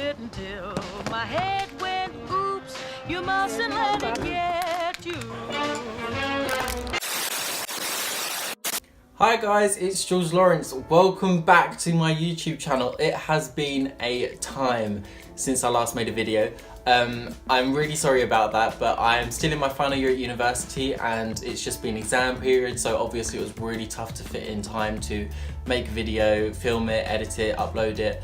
it until my head went oops. You mustn't let it get you. Hi guys, it's George Lawrence. Welcome back to my YouTube channel. It has been a time since I last made a video. I'm really sorry about that, but I'm still in my final year at university and it's just been exam period, so obviously it was really tough to fit in time to make a video, film it, edit it, upload it.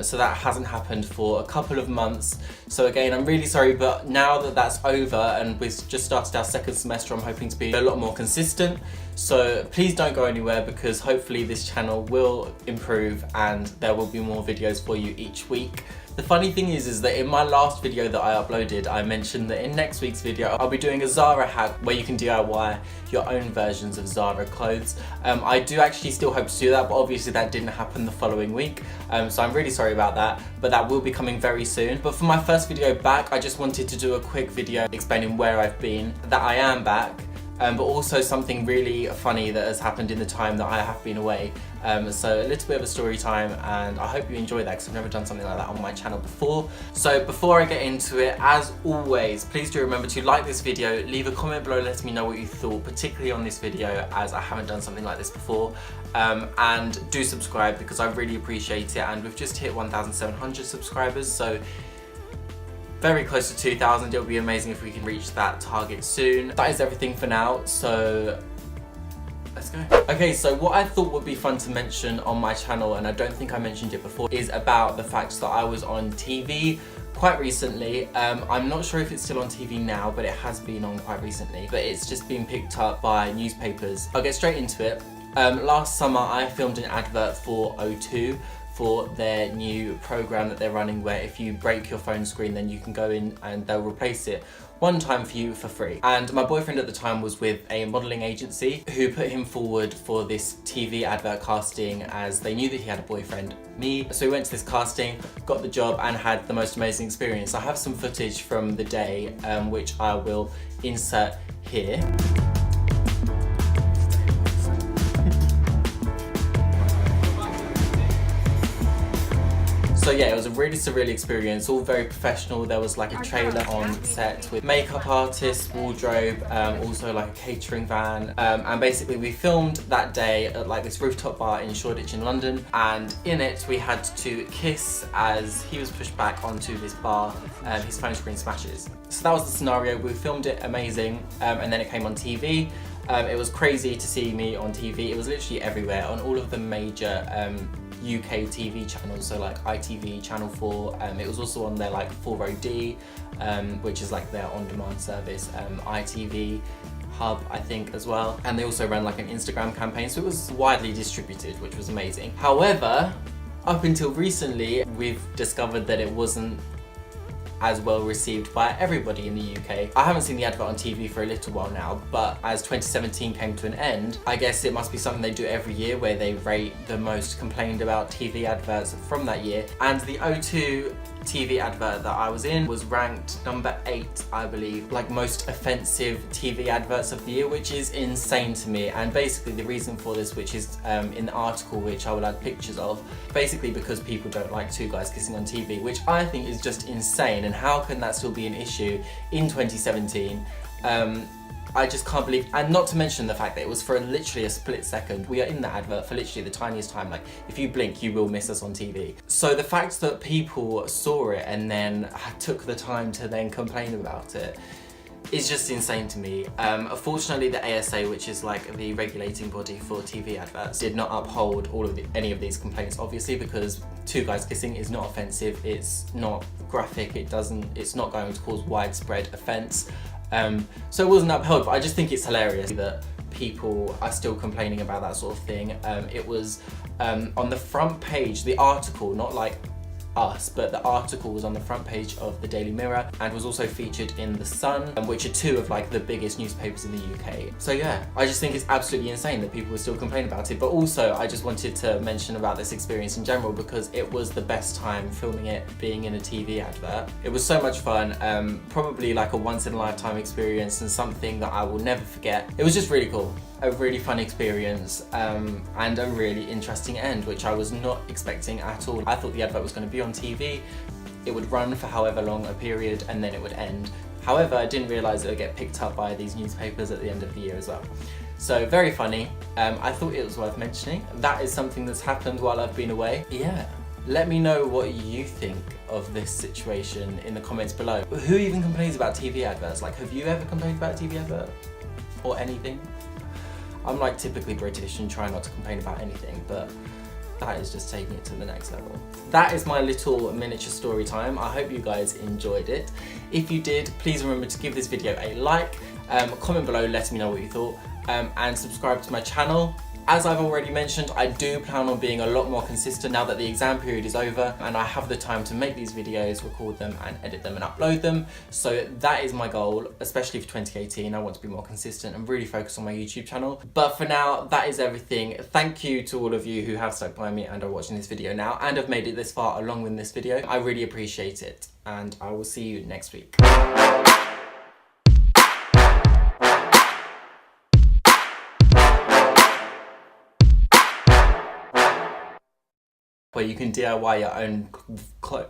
So that hasn't happened for a couple of months. So again, I'm really sorry, but now that that's over and we've just started our second semester, I'm hoping to be a lot more consistent. So please don't go anywhere because hopefully this channel will improve and there will be more videos for you each week. The funny thing is that in my last video that I uploaded, I mentioned that in next week's video, I'll be doing a Zara hack where you can DIY your own versions of Zara clothes. I do actually still hope to do that, but obviously that didn't happen the following week. So I'm really sorry about that, but that will be coming very soon. But for my first video back, I just wanted to do a quick video explaining where I've been, that I am back, but also something really funny that has happened in the time that I have been away. So a little bit of a story time, and I hope you enjoy that because I've never done something like that on my channel before. So before I get into it, as always, please do remember to like this video, leave a comment below letting me know what you thought, particularly on this video as I haven't done something like this before, and do subscribe because I really appreciate it. And we've just hit 1,700 subscribers, so very close to 2,000. It'll be amazing if we can reach that target soon. That is everything for now, so let's go. Okay, so what I thought would be fun to mention on my channel, and I don't think I mentioned it before, is about the fact that I was on TV quite recently. I'm not sure if it's still on TV now, but it has been on quite recently. But it's just been picked up by newspapers. I'll get straight into it. Last summer I filmed an advert for O2 for their new program that they're running, where if you break your phone screen then you can go in and they'll replace it one time for you for free. And my boyfriend at the time was with a modelling agency who put him forward for this TV advert casting as they knew that he had a boyfriend, me. So we went to this casting, got the job and had the most amazing experience. I have some footage from the day which I will insert here. So yeah, it was a really surreal experience, all very professional. There was like a trailer on set with makeup artists, wardrobe, also like a catering van. And basically we filmed that day at like this rooftop bar in Shoreditch in London. And in it we had to kiss as he was pushed back onto this bar and his phone screen smashes. So that was the scenario. We filmed it amazing, and then it came on TV. It was crazy to see me on TV. It was literally everywhere on all of the major UK TV channels, so like ITV, Channel 4. It was also on their like 4OD, which is like their on-demand service, ITV Hub I think as well, and they also ran like an Instagram campaign, so it was widely distributed, which was amazing. However, up until recently we've discovered that it wasn't as well received by everybody in the UK. I haven't seen the advert on TV for a little while now, but as 2017 came to an end, I guess it must be something they do every year where they rate the most complained about TV adverts from that year. And the O2 TV advert that I was in was ranked number 8, I believe, like most offensive TV adverts of the year, which is insane to me. And basically the reason for this, which is in the article, which I will add pictures of, basically because people don't like two guys kissing on TV, which I think is just insane. And how can that still be an issue in 2017? I just can't believe, and not to mention the fact that it was for literally a split second. We are in that advert for literally the tiniest time, like if you blink you will miss us on TV. So the fact that people saw it and then took the time to then complain about it is just insane to me. Unfortunately the ASA, which is like the regulating body for TV adverts, did not uphold any of these complaints, obviously, because two guys kissing is not offensive, it's not graphic, it's not going to cause widespread offence. So it wasn't upheld, but I just think it's hilarious that people are still complaining about that sort of thing. It was on the front page, the article, not like us, but the article was on the front page of the Daily Mirror and was also featured in The Sun, which are two of like the biggest newspapers in the UK. So yeah, I just think it's absolutely insane that people were still complaining about it. But also I just wanted to mention about this experience in general because it was the best time filming it, being in a TV advert. It was so much fun, probably like a once in a lifetime experience and something that I will never forget. It was just really cool. A really fun experience, and a really interesting end, which I was not expecting at all. I thought the advert was going to be on TV, It would run for however long a period and then it would end. However, I didn't realise it would get picked up by these newspapers at the end of the year as well. So very funny. I thought it was worth mentioning. That is something that's happened while I've been away. Yeah. Let me know what you think of this situation in the comments below. Who even complains about TV adverts? Like, have you ever complained about a TV advert? Or anything? I'm like typically British and try not to complain about anything, but that is just taking it to the next level. That is my little miniature story time. I hope you guys enjoyed it. If you did, please remember to give this video a like, comment below letting me know what you thought, and subscribe to my channel. As I've already mentioned, I do plan on being a lot more consistent now that the exam period is over and I have the time to make these videos, record them and edit them and upload them. So that is my goal, especially for 2018. I want to be more consistent and really focus on my YouTube channel. But for now, that is everything. Thank you to all of you who have stuck by me and are watching this video now and have made it this far along with this video. I really appreciate it and I will see you next week. Where you can DIY your own clothes.